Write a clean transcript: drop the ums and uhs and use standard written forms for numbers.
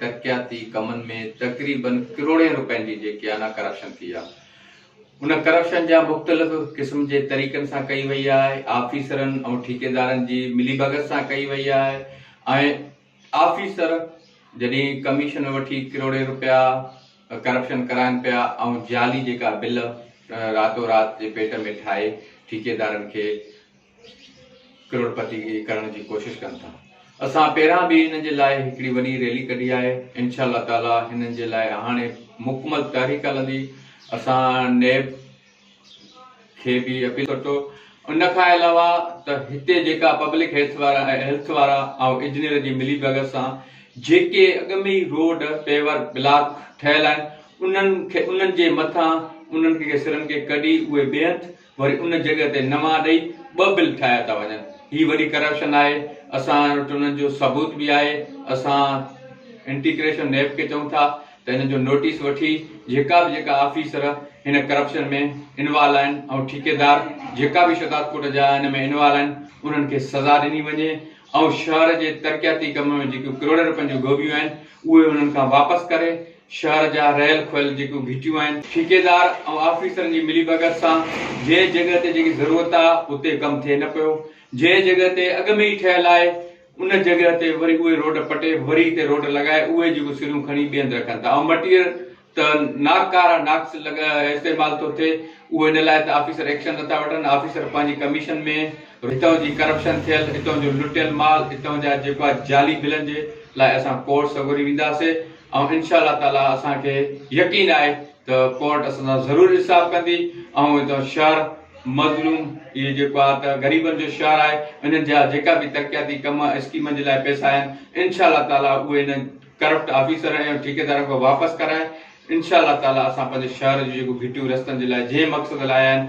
तरक्याती कमनि में तक़रीबन करोड़े रुपयनि जी जेकी आहे न करप्शन थी आहे। उन करप्शन जा मुख़्तलिफ़ क़िस्म जे तरीक़नि सां कई वई आहे। ऑफिसरनि ऐं ठेकेदारनि जी मिलीभगत सां कई वई आहे ऐं ऑफिसर जॾहिं कमीशन वठी करोड़े रुपया करप्शन कराइनि पिया ऐं जाली जेका बिल रातो राति जे पेट में ठाहे ठेकेदारनि खे करोड़पति करण जी कोशिश कनि था। असां पहिरां बि हिन जे लाइ हिकिड़ी वॾी रैली कढी आहे। इंशाअल्लाह ताला हिननि जे लाइ हाणे मुकमल तहरीक हलंदी। असां नेब खे बि अपील कयो। उन खां अलावा त हिते जेका पब्लिक हेल्थ वारा ऐं इंजीनियर जी मिली भगत सां जेके अॻ में ई रोड पेवर ब्लॉक ठहियल आहिनि उन्हनि जे मथां उन्हनि खे सिरनि खे कढी उहे ॿियनि वरी उन जॻह ते नवां ॾेई 2 बिल ठाहिया था वञनि। ही वॾी करप्शन आहे। असां वटि उन्हनि जो सबूत बि आहे। असां इंटीग्रेशन नेब खे चऊं था त हिन जो नोटिस वठी जेका ऑफिसर हिन करप्शन में इन्वॉल्व आहिनि ऐं ठेकेदार जेका बि शताबकोट जा हिन में इन्वॉल्व आहिनि उन्हनि खे सज़ा ॾिनी वञे ऐं शहर जे तरक़ियाती कम में जेकियूं करोड़ रुपयनि जूं गोभियूं आहिनि उहे उन्हनि खां वापसि करे शहर जा रहियल खुयल जेकियूं घिटियूं आहिनि ठेकेदार ऐं ऑफिसरनि जी मिली भगत सां जंहिं जॻह ते जेकी ज़रूरत आहे उते कमु थिए न पियो, जंहिं जॻह ते अॻ में ई ठहियल आहे उन जॻह ते वरी उहे रोड पटे वरी हिते रोड लॻाए उहे जेको सिरियूं खणी ॿिए हंधि रखनि था ऐं मटीरियल त नाकारा नाक्स इस्तेमालु थो थिए। उहे हिन लाइ त ऑफिसर एक्शन नथा वठनि। ऑफिसर पंहिंजी कमीशन में हितां जी करप्शन थियल, हितां जो लुटियल माल, हितां जा जेको आहे जाली बिलनि जे लाइ असां कोर्ट सगोरी वेंदासीं ऐं इंशाअल्लाह ताला असांखे यकीन आहे त कोर्ट असां सां ज़रूरु इंसाफ़ कंदी ऐं हितां शहर मज़लूम इहे जेको आहे त ग़रीबनि जो शहर आहे। हिननि जा जेका बि तरक़ियाती कम स्कीम जे लाइ पैसा आहिनि इंशाअल्लाह ताला उहे हिन करप्ट ऑफिसर ऐं ठेकेदारनि खां वापसि कराए इंशाअल्लाह ताला असां पंहिंजे शहर जूं जेको घिटियूं रस्तनि जे लाइ जंहिं मक़सद लाइ आहिनि